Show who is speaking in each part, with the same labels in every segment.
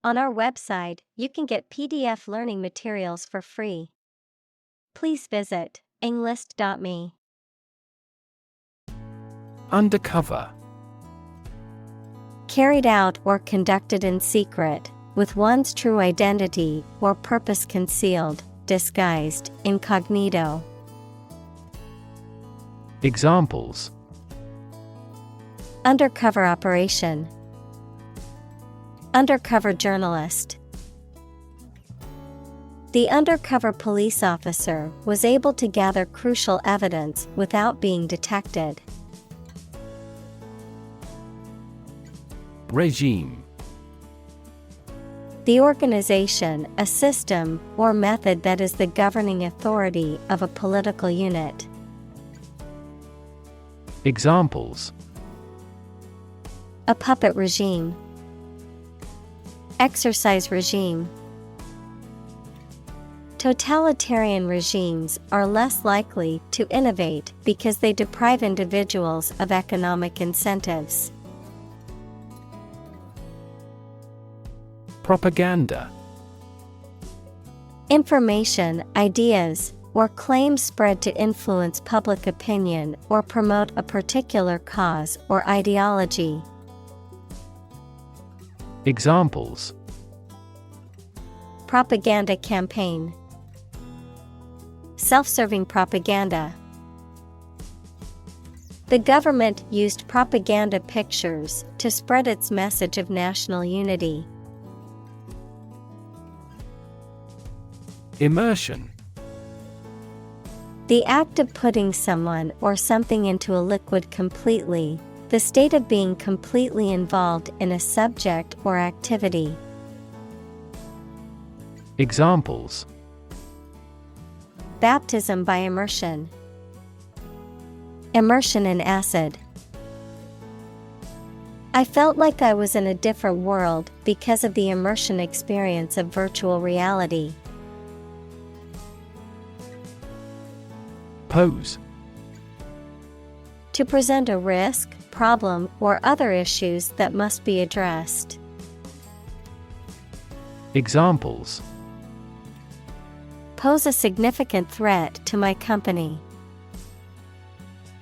Speaker 1: On our website, you can get PDF learning materials for free. Please visit englist.me.
Speaker 2: Undercover.
Speaker 1: Carried out or conducted in secret, with one's true identity or purpose concealed, disguised, incognito.
Speaker 2: Examples:
Speaker 1: Undercover operation. Undercover journalist. The undercover police officer was able to gather crucial evidence without being detected.
Speaker 2: Regime.
Speaker 1: The organization, a system, or method that is the governing authority of a political unit.
Speaker 2: Examples:
Speaker 1: A puppet regime. Exercise regime. Totalitarian regimes are less likely to innovate because they deprive individuals of economic incentives.
Speaker 2: Propaganda.
Speaker 1: Information, ideas, or claims spread to influence public opinion or promote a particular cause or ideology.
Speaker 2: Examples:
Speaker 1: Propaganda campaign. Self-serving propaganda. The government used propaganda pictures to spread its message of national unity.
Speaker 2: Immersion.
Speaker 1: The act of putting someone or something into a liquid completely, the state of being completely involved in a subject or activity.
Speaker 2: Examples:
Speaker 1: Baptism by immersion. Immersion in acid. I felt like I was in a different world because of the immersion experience of virtual reality.
Speaker 2: Pose.
Speaker 1: To present a risk, problem, or other issues that must be addressed.
Speaker 2: Examples:
Speaker 1: Pose a significant threat to my company.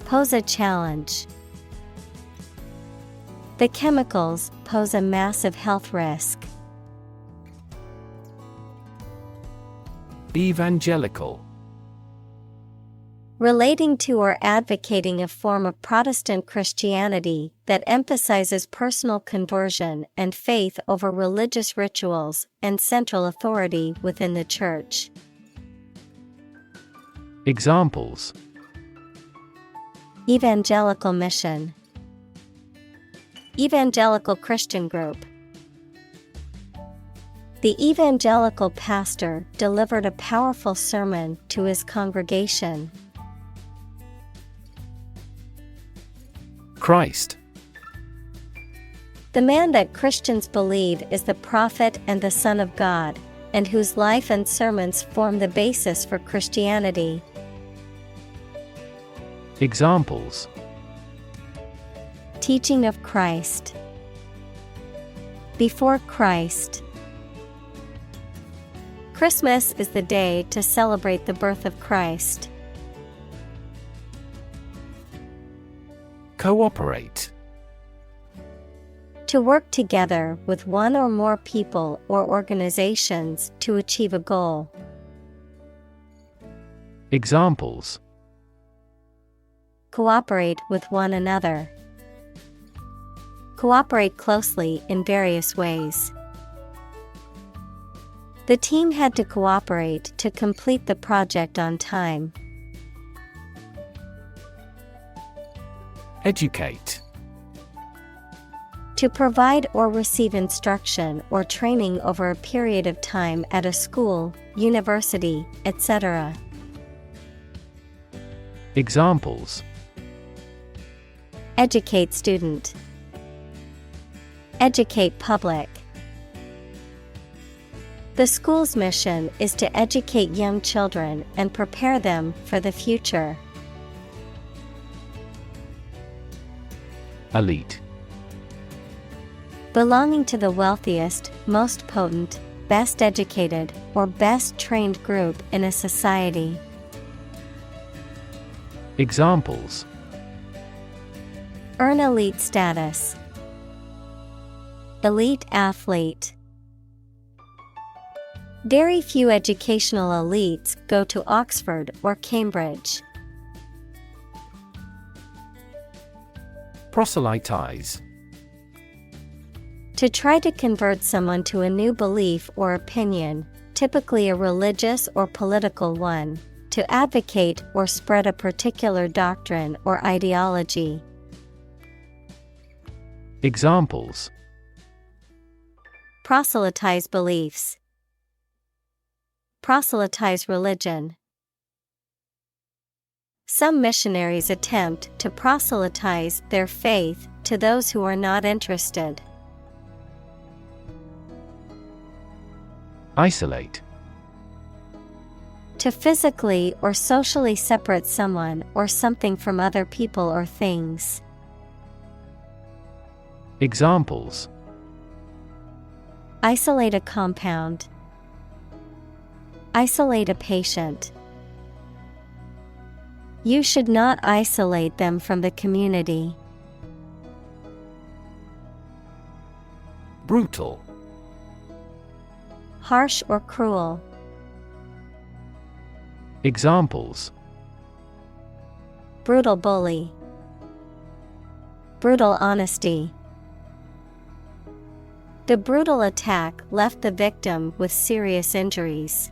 Speaker 1: Pose a challenge. The chemicals pose a massive health risk.
Speaker 2: Evangelical.
Speaker 1: Relating to or advocating a form of Protestant Christianity that emphasizes personal conversion and faith over religious rituals and central authority within the church.
Speaker 2: Examples:
Speaker 1: Evangelical mission. Evangelical Christian group. The evangelical pastor delivered a powerful sermon to his congregation.
Speaker 2: Christ.
Speaker 1: The man that Christians believe is the prophet and the Son of God, and whose life and sermons form the basis for Christianity.
Speaker 2: Examples:
Speaker 1: Teaching of Christ. Before Christ. Christmas is the day to celebrate the birth of Christ.
Speaker 2: Cooperate.
Speaker 1: To work together with one or more people or organizations to achieve a goal.
Speaker 2: Examples:
Speaker 1: Cooperate with one another. Cooperate closely in various ways. The team had to cooperate to complete the project on time.
Speaker 2: Educate.
Speaker 1: To provide or receive instruction or training over a period of time at a school, university, etc.
Speaker 2: Examples:
Speaker 1: Educate student. Educate public. The school's mission is to educate young children and prepare them for the future.
Speaker 2: Elite.
Speaker 1: Belonging to the wealthiest, most potent, best educated, or best trained group in a society.
Speaker 2: Examples:
Speaker 1: Earn elite status. Elite athlete. Very few educational elites go to Oxford or Cambridge.
Speaker 2: Proselytize.
Speaker 1: To try to convert someone to a new belief or opinion, typically a religious or political one, to advocate or spread a particular doctrine or ideology.
Speaker 2: Examples:
Speaker 1: Proselytize beliefs. Proselytize religion. Some missionaries attempt to proselytize their faith to those who are not interested.
Speaker 2: Isolate.
Speaker 1: To physically or socially separate someone or something from other people or things.
Speaker 2: Examples:
Speaker 1: Isolate a compound. Isolate a patient. You should not isolate them from the community.
Speaker 2: Brutal.
Speaker 1: Harsh or cruel.
Speaker 2: Examples:
Speaker 1: Brutal bully. Brutal honesty. The brutal attack left the victim with serious injuries.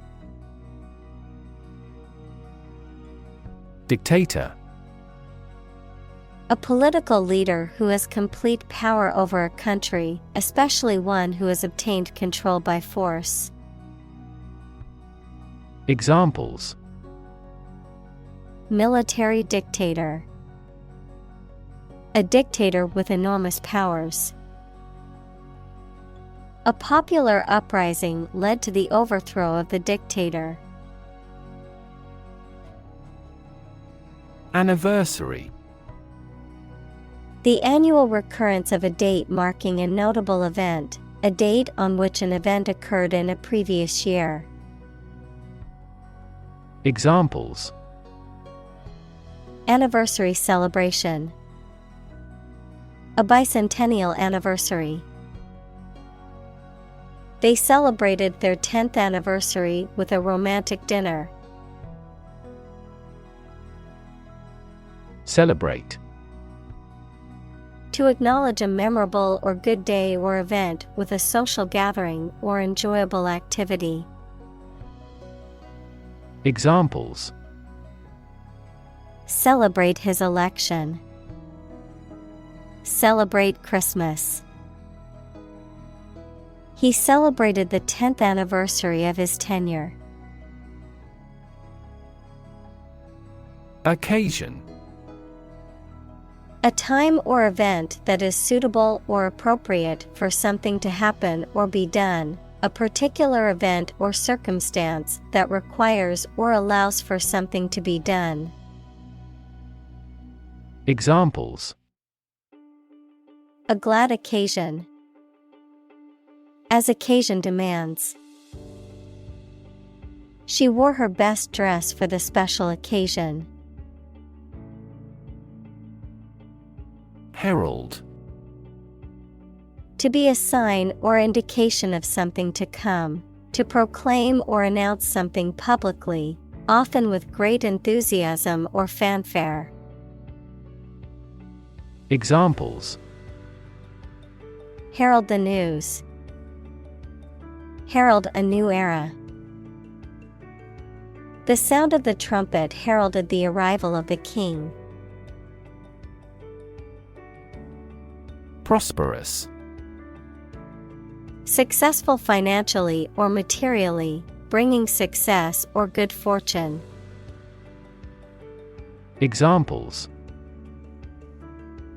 Speaker 2: Dictator.
Speaker 1: A political leader who has complete power over a country, especially one who has obtained control by force.
Speaker 2: Examples:
Speaker 1: Military dictator. A dictator with enormous powers. A popular uprising led to the overthrow of the dictator.
Speaker 2: Anniversary.
Speaker 1: The annual recurrence of a date marking a notable event, a date on which an event occurred in a previous year.
Speaker 2: Examples:
Speaker 1: Anniversary celebration. A bicentennial anniversary. They celebrated their 10th anniversary with a romantic dinner.
Speaker 2: Celebrate.
Speaker 1: To acknowledge a memorable or good day or event with a social gathering or enjoyable activity.
Speaker 2: Examples:
Speaker 1: Celebrate his election. Celebrate Christmas. He celebrated the 10th anniversary of his tenure.
Speaker 2: Occasion.
Speaker 1: A time or event that is suitable or appropriate for something to happen or be done, a particular event or circumstance that requires or allows for something to be done.
Speaker 2: Examples:
Speaker 1: A glad occasion. As occasion demands. She wore her best dress for the special occasion.
Speaker 2: Herald.
Speaker 1: To be a sign or indication of something to come, to proclaim or announce something publicly, often with great enthusiasm or fanfare.
Speaker 2: Examples:
Speaker 1: Herald the news. Herald a new era. The sound of the trumpet heralded the arrival of the king.
Speaker 2: Prosperous.
Speaker 1: Successful financially or materially, bringing success or good fortune.
Speaker 2: Examples: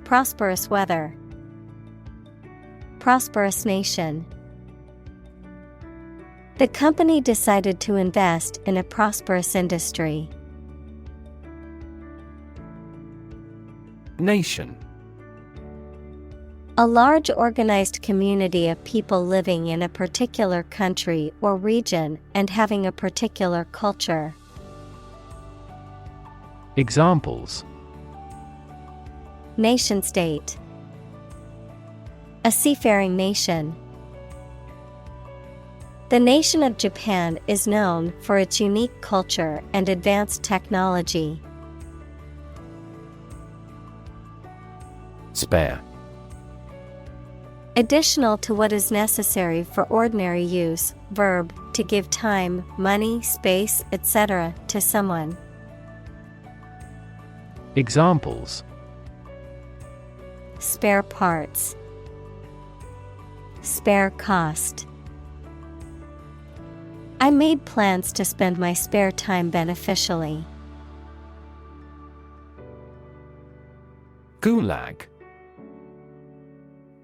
Speaker 1: Prosperous weather. Prosperous nation. The company decided to invest in a prosperous industry.
Speaker 2: Nation.
Speaker 1: A large organized community of people living in a particular country or region and having a particular culture.
Speaker 2: Examples:
Speaker 1: Nation-state. A seafaring nation. The nation of Japan is known for its unique culture and advanced technology.
Speaker 2: Spare.
Speaker 1: Additional to what is necessary for ordinary use, verb, to give time, money, space, etc. to someone.
Speaker 2: Examples:
Speaker 1: Spare parts. Spare cost. I made plans to spend my spare time beneficially.
Speaker 2: Gulag.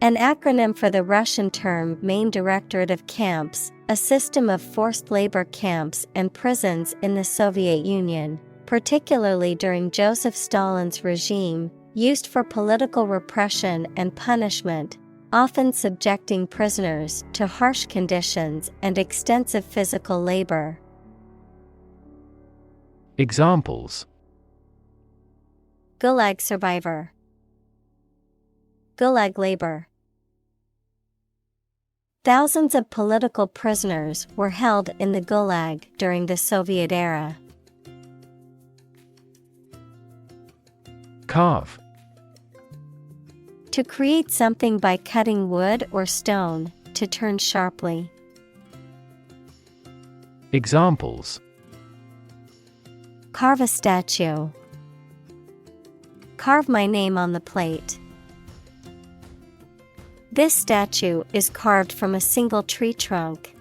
Speaker 1: An acronym for the Russian term Main Directorate of Camps, a system of forced labor camps and prisons in the Soviet Union, particularly during Joseph Stalin's regime, used for political repression and punishment, often subjecting prisoners to harsh conditions and extensive physical labor.
Speaker 2: Examples:
Speaker 1: Gulag survivor. Gulag labor. Thousands of political prisoners were held in the Gulag during the Soviet era.
Speaker 2: Carve.
Speaker 1: To create something by cutting wood or stone, to turn sharply.
Speaker 2: Examples:
Speaker 1: Carve a statue. Carve my name on the plate. This statue is carved from a single tree trunk.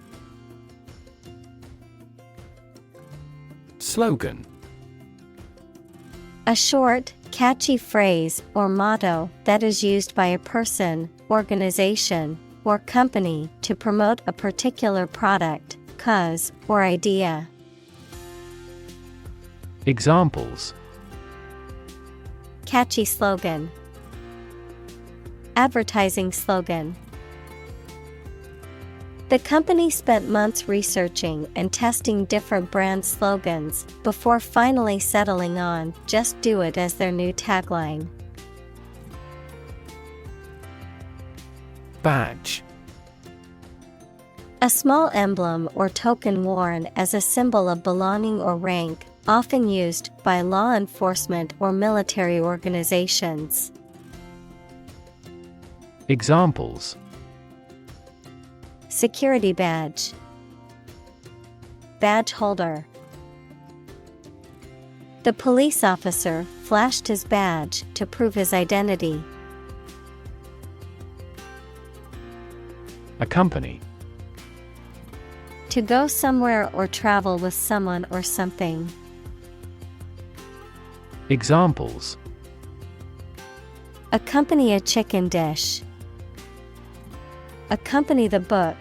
Speaker 2: Slogan.
Speaker 1: A short, catchy phrase or motto that is used by a person, organization, or company to promote a particular product, cause, or idea.
Speaker 2: Examples:
Speaker 1: Catchy slogan. Advertising slogan. The company spent months researching and testing different brand slogans before finally settling on "Just do it" as their new tagline.
Speaker 2: Badge.
Speaker 1: A small emblem or token worn as a symbol of belonging or rank, often used by law enforcement or military organizations.
Speaker 2: Examples:
Speaker 1: Security badge. Badge holder. The police officer flashed his badge to prove his identity.
Speaker 2: Accompany.
Speaker 1: To go somewhere or travel with someone or something.
Speaker 2: Examples:
Speaker 1: Accompany a chicken dish. Accompany the book.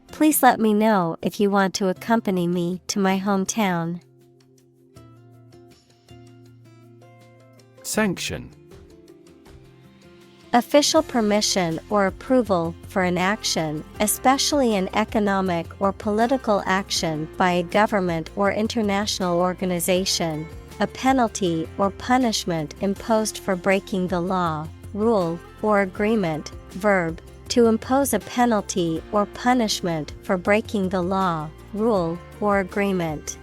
Speaker 1: Please let me know if you want to accompany me to my hometown.
Speaker 2: Sanction.
Speaker 1: Official permission or approval for an action, especially an economic or political action by a government or international organization. A penalty or punishment imposed for breaking the law, rule, or agreement. Verb, to impose a penalty or punishment for breaking the law, rule, or agreement.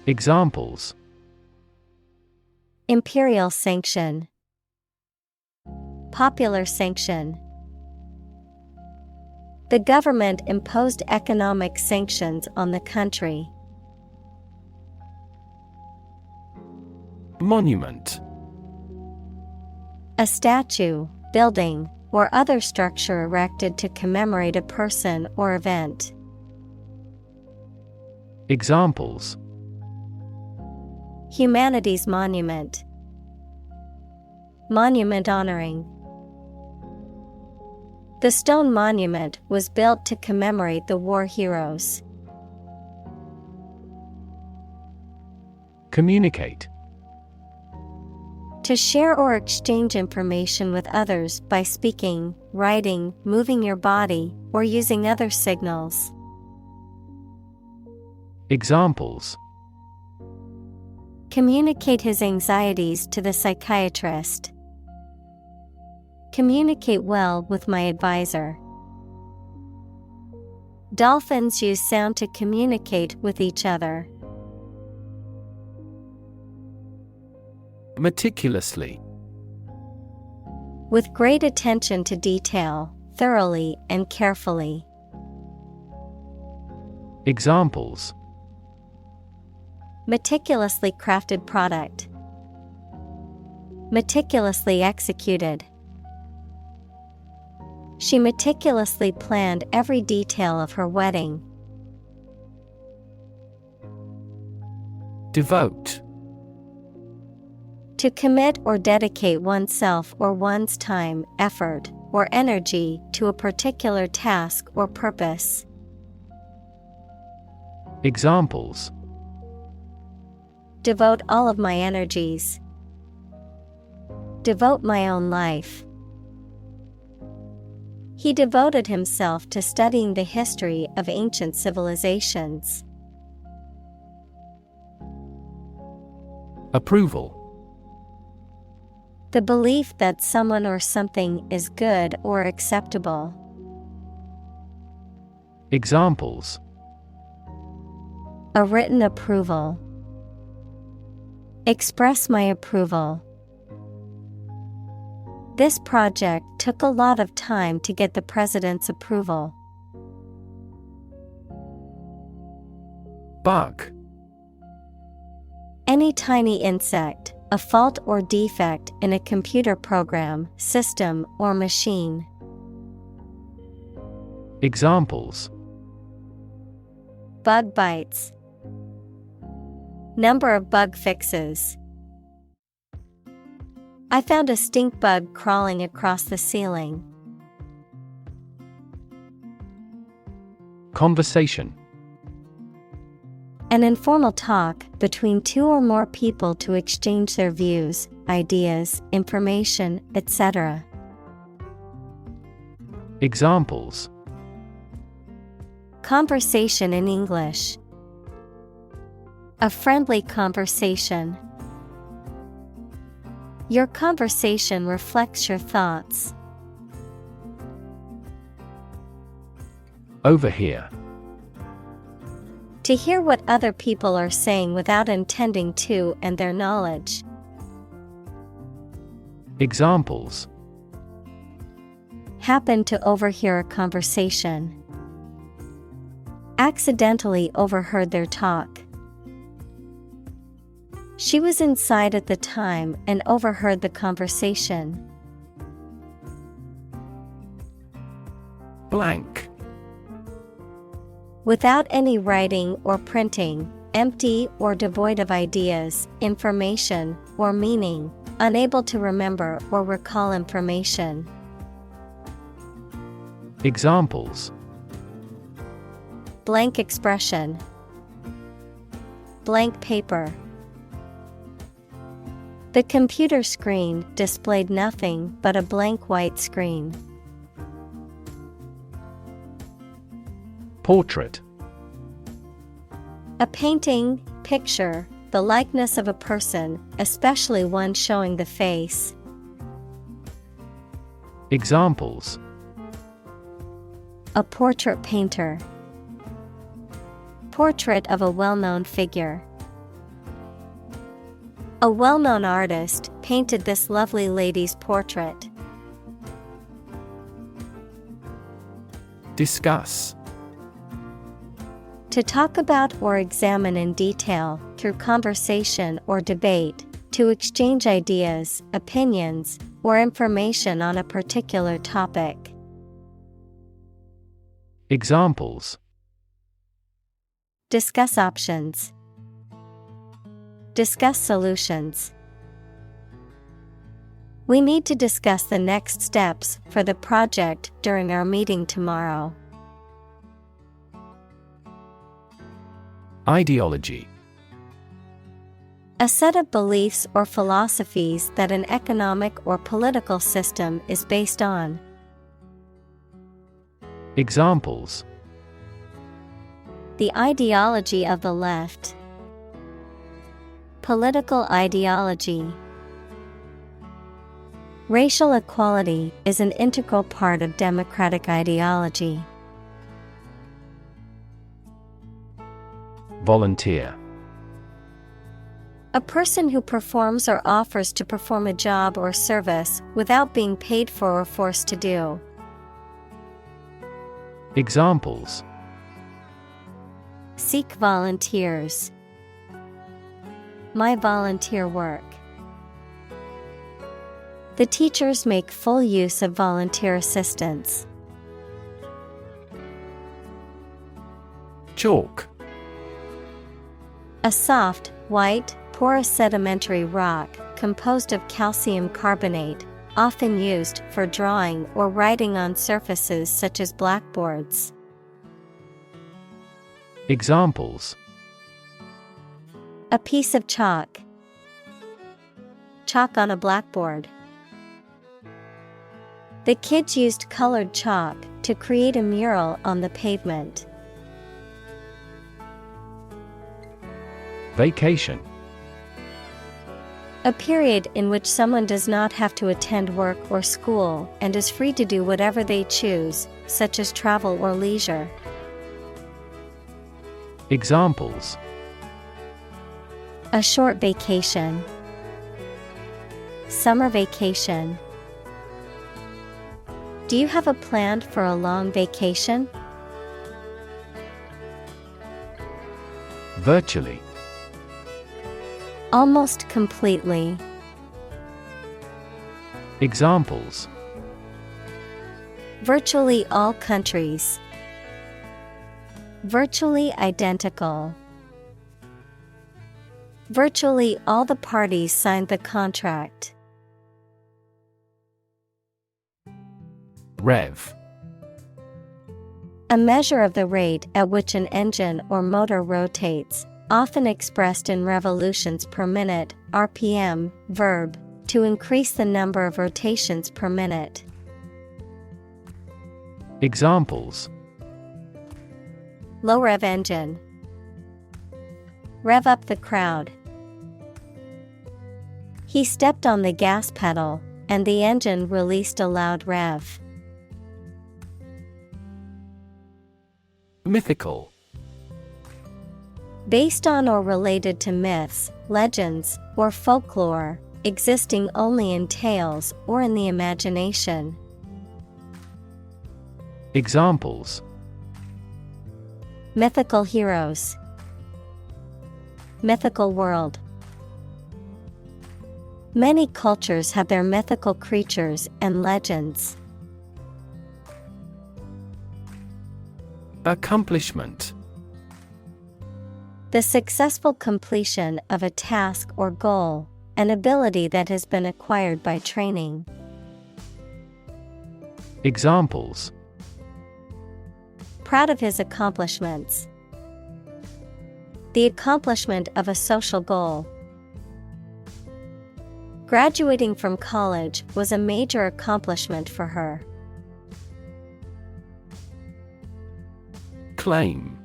Speaker 2: Examples:
Speaker 1: Imperial sanction. Popular sanction. The government imposed economic sanctions on the country.
Speaker 2: Monument.
Speaker 1: A statue, building, or other structure erected to commemorate a person or event.
Speaker 2: Examples:
Speaker 1: Humanities monument. Monument honoring. The stone monument was built to commemorate the war heroes.
Speaker 2: Communicate.
Speaker 1: To share or exchange information with others by speaking, writing, moving your body, or using other signals.
Speaker 2: Examples:
Speaker 1: Communicate his anxieties to the psychiatrist. Communicate well with my advisor. Dolphins use sound to communicate with each other.
Speaker 2: Meticulously.
Speaker 1: With great attention to detail, thoroughly and carefully.
Speaker 2: Examples:
Speaker 1: Meticulously crafted product. Meticulously executed. She meticulously planned every detail of her wedding.
Speaker 2: Devote.
Speaker 1: To commit or dedicate oneself or one's time, effort, or energy to a particular task or purpose.
Speaker 2: Examples:
Speaker 1: Devote all of my energies. Devote my own life. He devoted himself to studying the history of ancient civilizations.
Speaker 2: Approval.
Speaker 1: The belief that someone or something is good or acceptable.
Speaker 2: Examples:
Speaker 1: A written approval. Express my approval. This project took a lot of time to get the president's approval.
Speaker 2: Bug.
Speaker 1: Any tiny insect, a fault or defect in a computer program, system, or machine.
Speaker 2: Examples:
Speaker 1: Bug bites. Number of bug fixes. I found a stink bug crawling across the ceiling.
Speaker 2: Conversation.
Speaker 1: An informal talk between two or more people to exchange their views, ideas, information, etc.
Speaker 2: Examples:
Speaker 1: Conversation in English. A friendly conversation. Your conversation reflects your thoughts.
Speaker 2: Overhear.
Speaker 1: To hear what other people are saying without intending to and their knowledge.
Speaker 2: Examples:
Speaker 1: Happen to overhear a conversation. Accidentally overheard their talk. She was inside at the time and overheard the conversation.
Speaker 2: Blank.
Speaker 1: Without any writing or printing, empty or devoid of ideas, information, or meaning, unable to remember or recall information.
Speaker 2: Examples:
Speaker 1: Blank expression. Blank paper. The computer screen displayed nothing but a blank white screen.
Speaker 2: Portrait.
Speaker 1: A painting, picture, the likeness of a person, especially one showing the face.
Speaker 2: Examples:
Speaker 1: A portrait painter. Portrait of a well-known figure. A well-known artist painted this lovely lady's portrait.
Speaker 2: Discuss.
Speaker 1: To talk about or examine in detail, through conversation or debate, to exchange ideas, opinions, or information on a particular topic.
Speaker 2: Examples:
Speaker 1: Discuss options. Discuss solutions. We need to discuss the next steps for the project during our meeting tomorrow.
Speaker 2: Ideology.
Speaker 1: A set of beliefs or philosophies that an economic or political system is based on.
Speaker 2: Examples:
Speaker 1: The ideology of the left. Political ideology. Racial equality is an integral part of democratic ideology.
Speaker 2: Volunteer.
Speaker 1: A person who performs or offers to perform a job or service without being paid for or forced to do.
Speaker 2: Examples:
Speaker 1: Seek volunteers. My volunteer work. The teachers make full use of volunteer assistance.
Speaker 2: Chalk.
Speaker 1: A soft, white, porous sedimentary rock composed of calcium carbonate, often used for drawing or writing on surfaces such as blackboards.
Speaker 2: Examples:
Speaker 1: A piece of chalk. Chalk on a blackboard. The kids used colored chalk to create a mural on the pavement.
Speaker 2: Vacation.
Speaker 1: A period in which someone does not have to attend work or school and is free to do whatever they choose, such as travel or leisure.
Speaker 2: Examples:
Speaker 1: A short vacation. Summer vacation. Do you have a plan for a long vacation?
Speaker 2: Virtually.
Speaker 1: Almost completely.
Speaker 2: Examples:
Speaker 1: Virtually all countries. Virtually identical. Virtually all the parties signed the contract.
Speaker 2: Rev.
Speaker 1: A measure of the rate at which an engine or motor rotates, often expressed in revolutions per minute, RPM, verb, to increase the number of rotations per minute.
Speaker 2: Examples:
Speaker 1: Low rev engine. Rev up the crowd. He stepped on the gas pedal, and the engine released a loud rev.
Speaker 2: Mythical.
Speaker 1: Based on or related to myths, legends, or folklore, existing only in tales or in the imagination.
Speaker 2: Examples:
Speaker 1: Mythical heroes. Mythical world. Many cultures have their mythical creatures and legends.
Speaker 2: Accomplishment.
Speaker 1: The successful completion of a task or goal, an ability that has been acquired by training.
Speaker 2: Examples:
Speaker 1: Proud of his accomplishments. The accomplishment of a social goal. Graduating from college was a major accomplishment for her.
Speaker 2: Claim.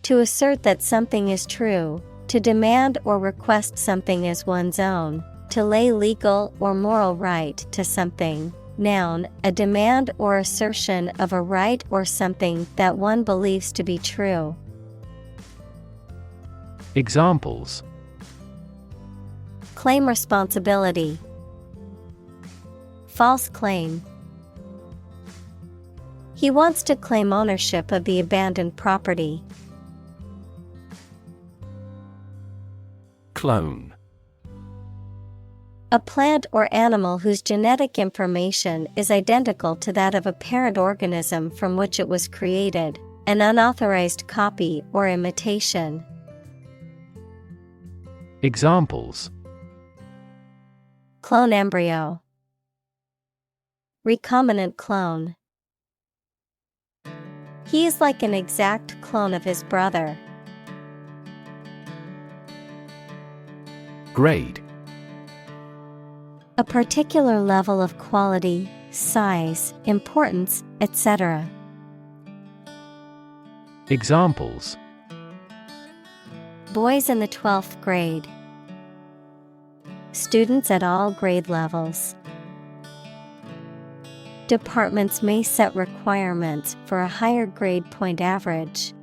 Speaker 1: To assert that something is true, to demand or request something as one's own, to lay legal or moral right to something. Noun, a demand or assertion of a right or something that one believes to be true.
Speaker 2: Examples:
Speaker 1: Claim responsibility. False claim. He wants to claim ownership of the abandoned property.
Speaker 2: Clone.
Speaker 1: A plant or animal whose genetic information is identical to that of a parent organism from which it was created, an unauthorized copy or imitation.
Speaker 2: Examples:
Speaker 1: Clone embryo. Recombinant clone. He is like an exact clone of his brother.
Speaker 2: Grade.
Speaker 1: A particular level of quality, size, importance, etc.
Speaker 2: Examples:
Speaker 1: Boys in the 12th grade. Students at all grade levels. Departments may set requirements for a higher grade point average.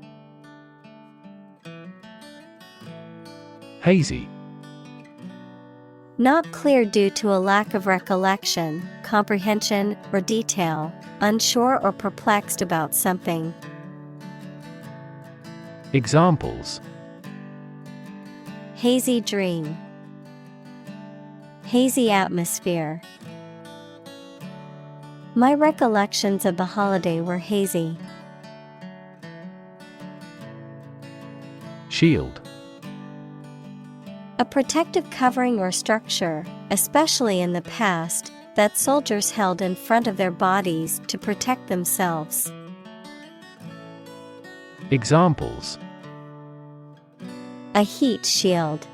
Speaker 2: Hazy.
Speaker 1: Not clear due to a lack of recollection, comprehension, or detail, unsure or perplexed about something.
Speaker 2: Examples:
Speaker 1: Hazy dream. Hazy atmosphere. My recollections of the holiday were hazy.
Speaker 2: Shield.
Speaker 1: A protective covering or structure, especially in the past, that soldiers held in front of their bodies to protect themselves.
Speaker 2: Examples:
Speaker 1: A heat shield.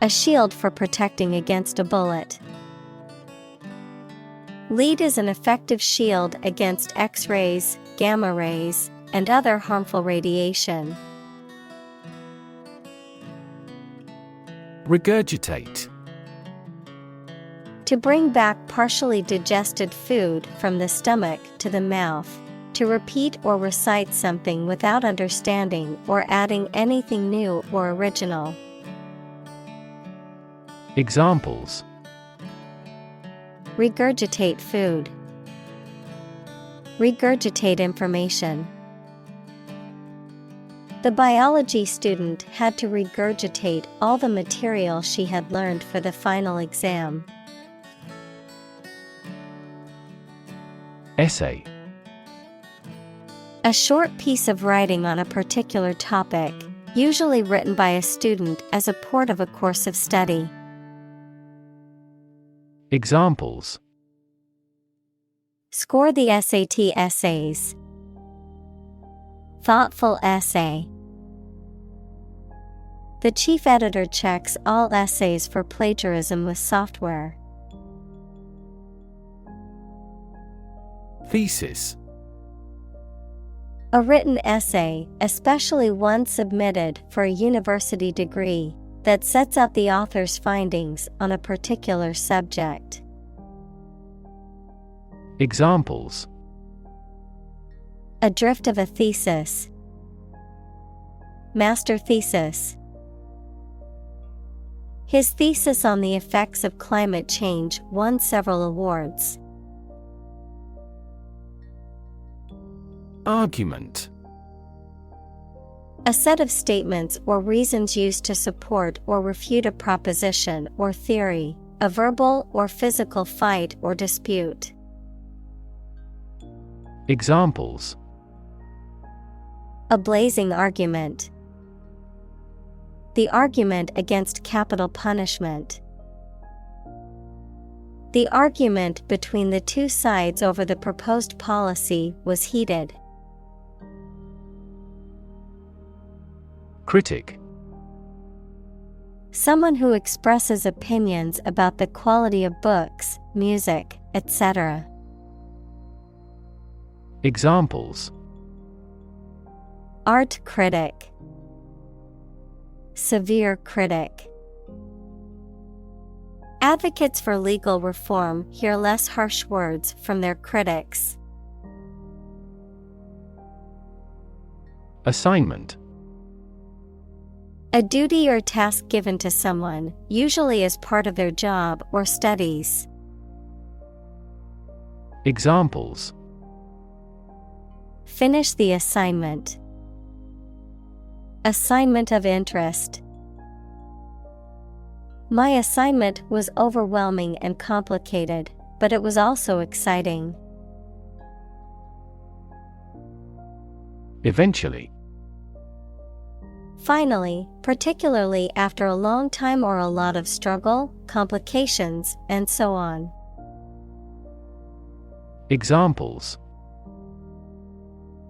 Speaker 1: A shield for protecting against a bullet. Lead is an effective shield against X-rays, gamma rays, and other harmful radiation.
Speaker 2: Regurgitate.
Speaker 1: To bring back partially digested food from the stomach to the mouth. To repeat or recite something without understanding or adding anything new or original.
Speaker 2: Examples:
Speaker 1: Regurgitate food. Regurgitate information. The biology student had to regurgitate all the material she had learned for the final exam.
Speaker 2: Essay.
Speaker 1: A short piece of writing on a particular topic, usually written by a student as a part of a course of study.
Speaker 2: Examples:
Speaker 1: Score the SAT essays. Thoughtful essay. The chief editor checks all essays for plagiarism with software.
Speaker 2: Thesis.
Speaker 1: A written essay, especially one submitted for a university degree, that sets out the author's findings on a particular subject.
Speaker 2: Examples:
Speaker 1: A drift of a thesis. Master thesis. His thesis on the effects of climate change won several awards.
Speaker 2: Argument.
Speaker 1: A set of statements or reasons used to support or refute a proposition or theory, a verbal or physical fight or dispute.
Speaker 2: Examples:
Speaker 1: A blazing argument. The argument against capital punishment. The argument between the two sides over the proposed policy was heated.
Speaker 2: Critic.
Speaker 1: Someone who expresses opinions about the quality of books, music, etc.
Speaker 2: Examples:
Speaker 1: Art critic. Severe critic. Advocates for legal reform hear less harsh words from their critics.
Speaker 2: Assignment.
Speaker 1: A duty or task given to someone, usually as part of their job or studies.
Speaker 2: Examples:
Speaker 1: Finish the assignment. Assignment of interest. My assignment was overwhelming and complicated, but it was also exciting.
Speaker 2: Eventually.
Speaker 1: Finally, particularly after a long time or a lot of struggle, complications, and so on.
Speaker 2: Examples: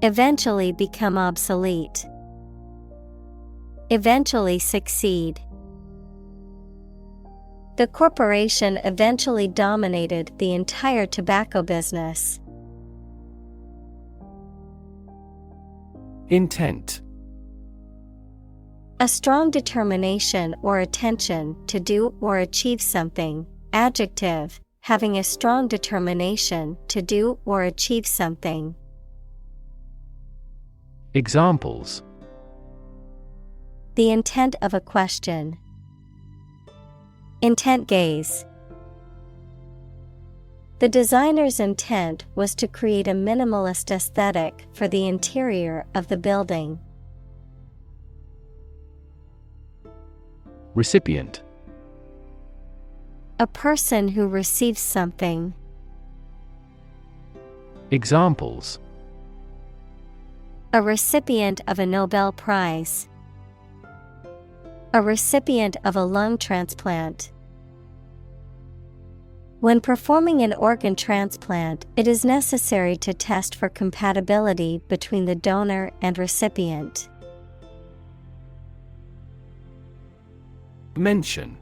Speaker 1: Eventually become obsolete. Eventually succeed. The corporation eventually dominated the entire tobacco business.
Speaker 2: Intent.
Speaker 1: A strong determination or attention to do or achieve something. Adjective, having a strong determination to do or achieve something.
Speaker 2: Examples:
Speaker 1: The intent of a question. Intent gaze. The designer's intent was to create a minimalist aesthetic for the interior of the building.
Speaker 2: Recipient.
Speaker 1: A person who receives something.
Speaker 2: Examples:
Speaker 1: A recipient of a Nobel Prize. A recipient of a lung transplant. When performing an organ transplant, it is necessary to test for compatibility between the donor and recipient.
Speaker 2: Mention.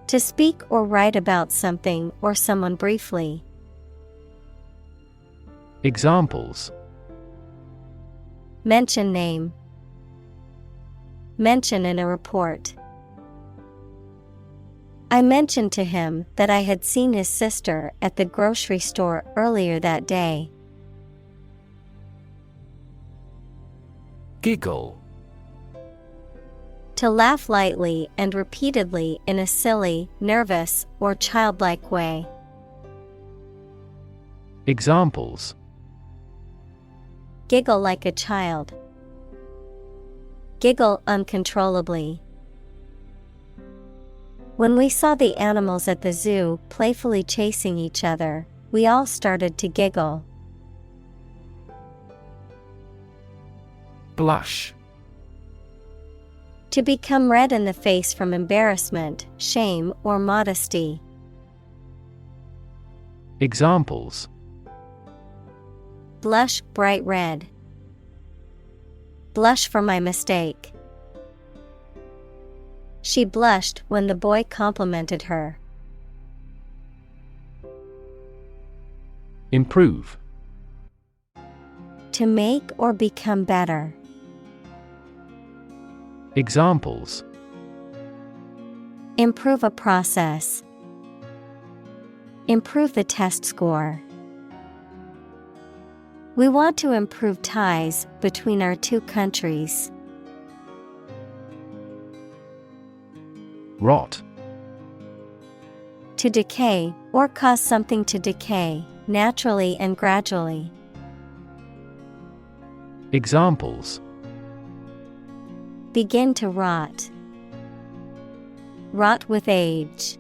Speaker 1: To speak or write about something or someone briefly.
Speaker 2: Examples:
Speaker 1: Mention name. Mention in a report. I mentioned to him that I had seen his sister at the grocery store earlier that day.
Speaker 2: Giggle.
Speaker 1: To laugh lightly and repeatedly in a silly, nervous, or childlike way.
Speaker 2: Examples:
Speaker 1: Giggle like a child. Giggle uncontrollably. When we saw the animals at the zoo playfully chasing each other, we all started to giggle.
Speaker 2: Blush.
Speaker 1: To become red in the face from embarrassment, shame, or modesty.
Speaker 2: Examples:
Speaker 1: Blush bright red. Blush for my mistake. She blushed when the boy complimented her.
Speaker 2: Improve.
Speaker 1: To make or become better.
Speaker 2: Examples:
Speaker 1: Improve a process. Improve the test score. We want to improve ties between our two countries.
Speaker 2: Rot.
Speaker 1: To decay, or cause something to decay, naturally and gradually.
Speaker 2: Examples:
Speaker 1: Begin to rot. Rot with age.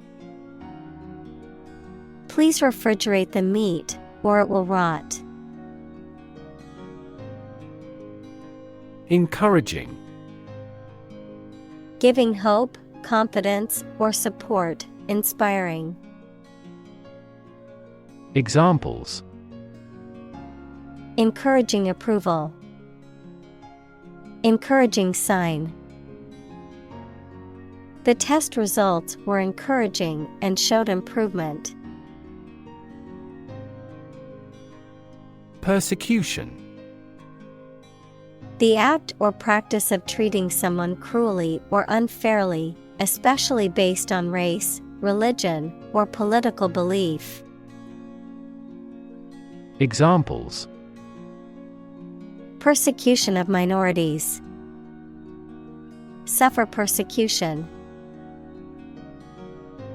Speaker 1: Please refrigerate the meat, or it will rot.
Speaker 2: Encouraging.
Speaker 1: Giving hope, confidence, or support, inspiring.
Speaker 2: Examples:
Speaker 1: Encouraging approval. Encouraging sign. The test results were encouraging and showed improvement.
Speaker 2: Persecution.
Speaker 1: The act or practice of treating someone cruelly or unfairly, especially based on race, religion, or political belief.
Speaker 2: Examples:
Speaker 1: Persecution of minorities. Suffer persecution.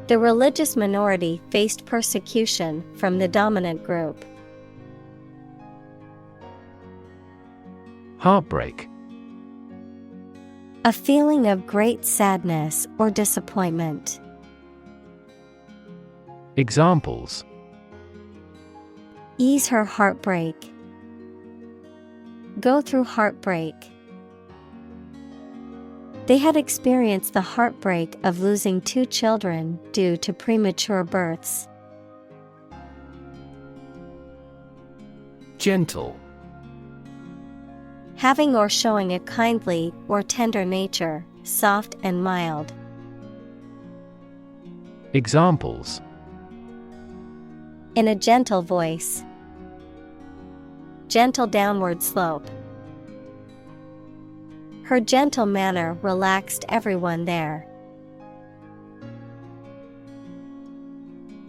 Speaker 1: The religious minority faced persecution from the dominant group.
Speaker 2: Heartbreak.
Speaker 1: A feeling of great sadness or disappointment.
Speaker 2: Examples:
Speaker 1: Ease her heartbreak. Go through heartbreak. They had experienced the heartbreak of losing 2 children due to premature births.
Speaker 2: Gentle.
Speaker 1: Having or showing a kindly or tender nature, soft and mild.
Speaker 2: Examples.
Speaker 1: In a gentle voice. Gentle downward slope. Her gentle manner relaxed everyone there.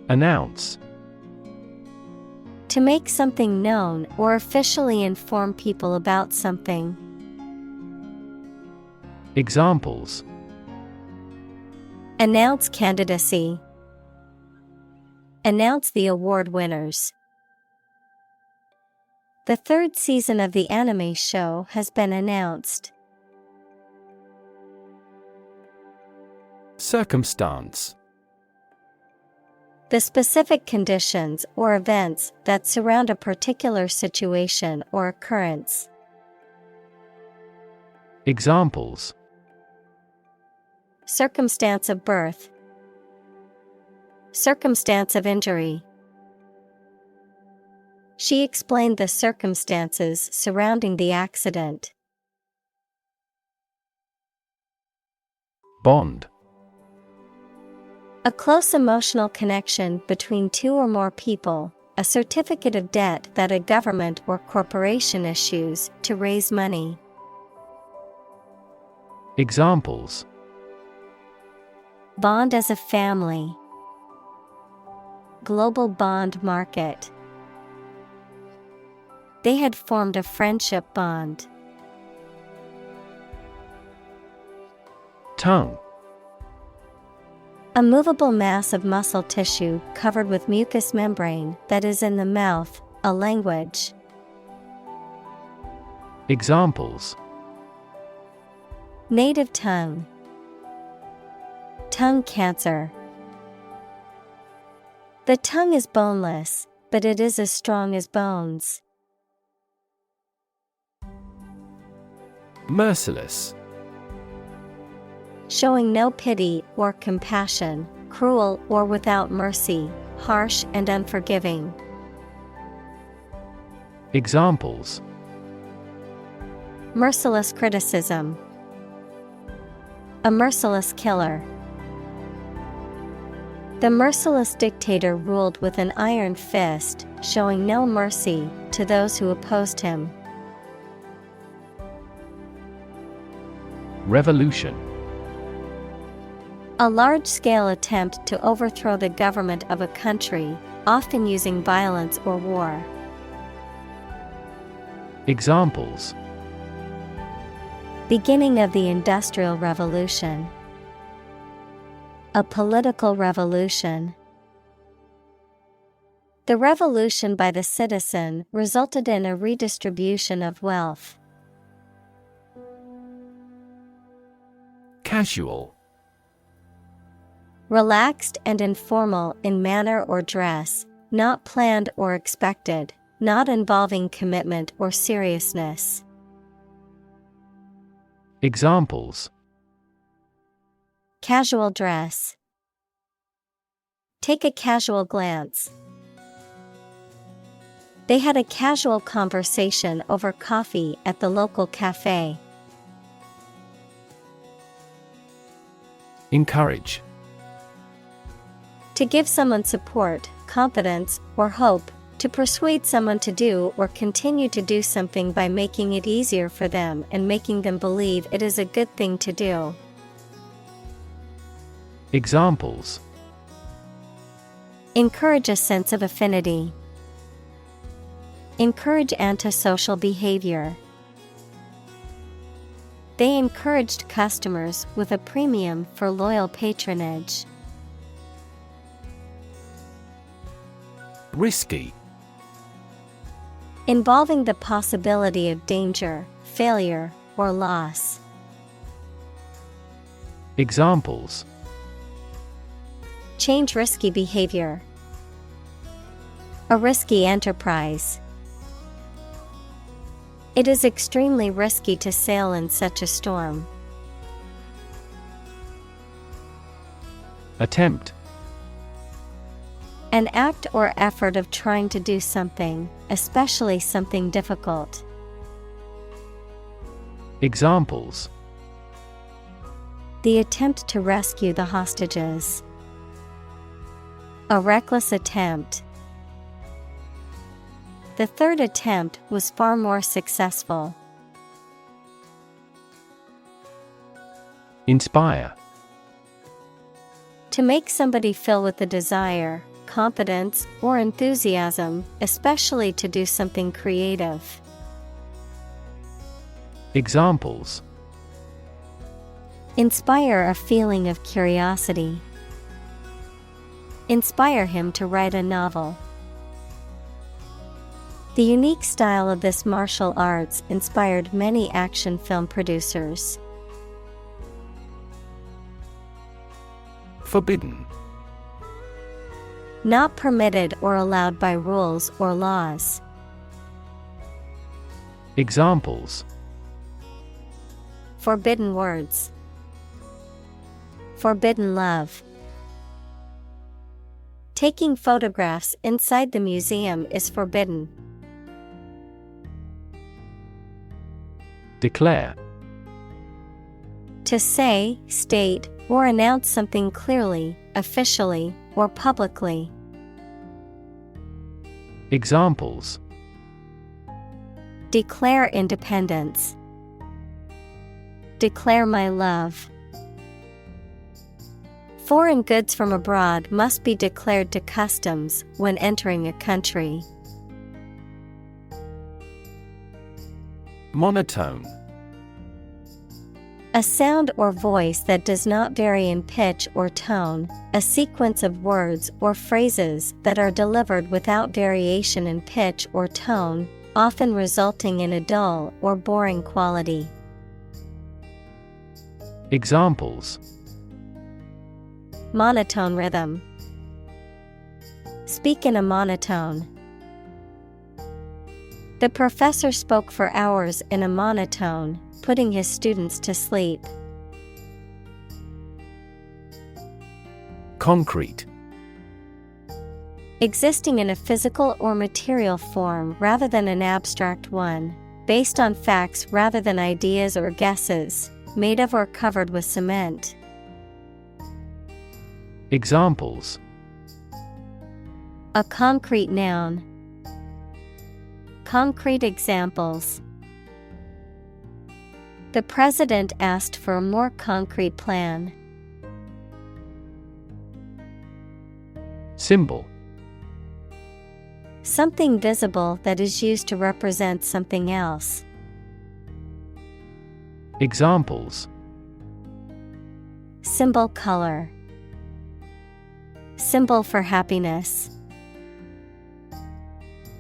Speaker 2: Announce.
Speaker 1: To make something known or officially inform people about something.
Speaker 2: Examples.
Speaker 1: Announce candidacy. Announce the award winners. The third season of the anime show has been announced.
Speaker 2: Circumstance.
Speaker 1: The specific conditions or events that surround a particular situation or occurrence.
Speaker 2: Examples.
Speaker 1: Circumstance of birth. Circumstance of injury. She explained the circumstances surrounding the accident.
Speaker 2: Bond.
Speaker 1: A close emotional connection between two or more people, a certificate of debt that a government or corporation issues to raise money.
Speaker 2: Examples.
Speaker 1: Bond as a family. Global bond market. They had formed a friendship bond.
Speaker 2: Tongue.
Speaker 1: A movable mass of muscle tissue covered with mucous membrane that is in the mouth, a language.
Speaker 2: Examples.
Speaker 1: Native tongue. Tongue cancer. The tongue is boneless, but it is as strong as bones.
Speaker 2: Merciless.
Speaker 1: Showing no pity or compassion, cruel or without mercy, harsh and unforgiving.
Speaker 2: Examples.
Speaker 1: Merciless criticism. A merciless killer. The merciless dictator ruled with an iron fist, showing no mercy to those who opposed him.
Speaker 2: Revolution.
Speaker 1: A large-scale attempt to overthrow the government of a country, often using violence or war.
Speaker 2: Examples.
Speaker 1: Beginning of the Industrial Revolution. A political revolution. The revolution by the citizen resulted in a redistribution of wealth.
Speaker 2: Casual.
Speaker 1: Relaxed and informal in manner or dress, not planned or expected, not involving commitment or seriousness.
Speaker 2: Examples.
Speaker 1: Casual dress. Take a casual glance. They had a casual conversation over coffee at the local cafe.
Speaker 2: Encourage.
Speaker 1: To give someone support, confidence, or hope, to persuade someone to do or continue to do something by making it easier for them and making them believe it is a good thing to do.
Speaker 2: Examples.
Speaker 1: Encourage a sense of affinity. Encourage antisocial behavior. They encouraged customers with a premium for loyal patronage.
Speaker 2: Risky.
Speaker 1: Involving the possibility of danger, failure, or loss.
Speaker 2: Examples.
Speaker 1: Change risky behavior. A risky enterprise. It is extremely risky to sail in such a storm.
Speaker 2: Attempt.
Speaker 1: An act or effort of trying to do something, especially something difficult.
Speaker 2: Examples.
Speaker 1: The attempt to rescue the hostages. A reckless attempt. The third attempt was far more successful.
Speaker 2: Inspire.
Speaker 1: To make somebody feel with a desire, confidence, or enthusiasm, especially to do something creative.
Speaker 2: Examples:
Speaker 1: Inspire a feeling of curiosity. Inspire him to write a novel. The unique style of this martial arts inspired many action film producers.
Speaker 2: Forbidden.
Speaker 1: Not permitted or allowed by rules or laws.
Speaker 2: Examples:
Speaker 1: Forbidden words. Forbidden love. Taking photographs inside the museum is forbidden.
Speaker 2: Declare.
Speaker 1: To say, state, or announce something clearly, officially, or publicly.
Speaker 2: Examples:
Speaker 1: Declare independence. Declare my love. Foreign goods from abroad must be declared to customs when entering a country.
Speaker 2: Monotone.
Speaker 1: A sound or voice that does not vary in pitch or tone, a sequence of words or phrases that are delivered without variation in pitch or tone, often resulting in a dull or boring quality.
Speaker 2: Examples:
Speaker 1: Monotone rhythm. Speak in a monotone. The professor spoke for hours in a monotone, putting his students to sleep. Concrete. Existing in a physical or material form rather than an abstract one, based on facts rather than ideas or guesses, made of or covered with cement. Examples: a concrete noun. Concrete examples. The president asked for a more concrete plan. Symbol. Something visible that is used to represent something else. Examples: symbol color. Symbol for happiness.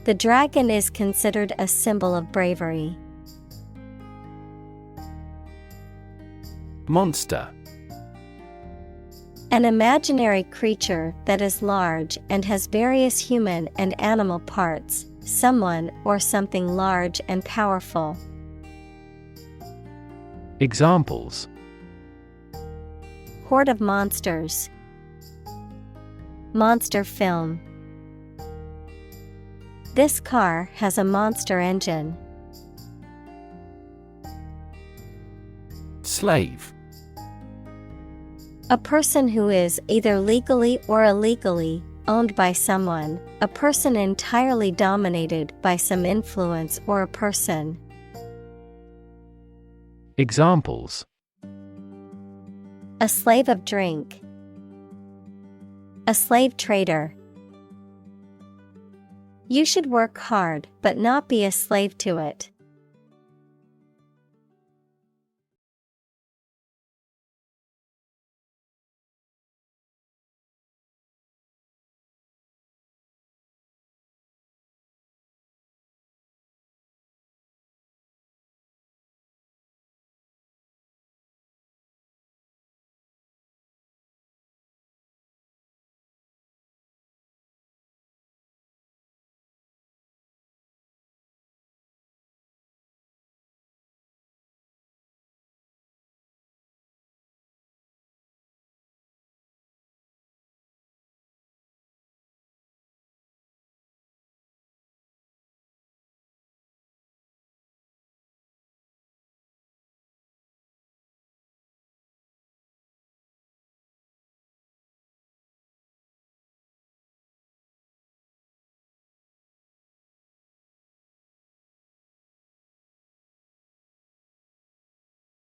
Speaker 1: The dragon is considered a symbol of bravery. Monster. An imaginary creature that is large and has various human and animal parts, someone or something large and powerful. Examples: horde of monsters. Monster film. This car has a monster engine. Slave. A person who is either legally or illegally owned by someone, a person entirely dominated by some influence or a person. Examples: a slave of drink. A slave trader. You should work hard but not be a slave to it.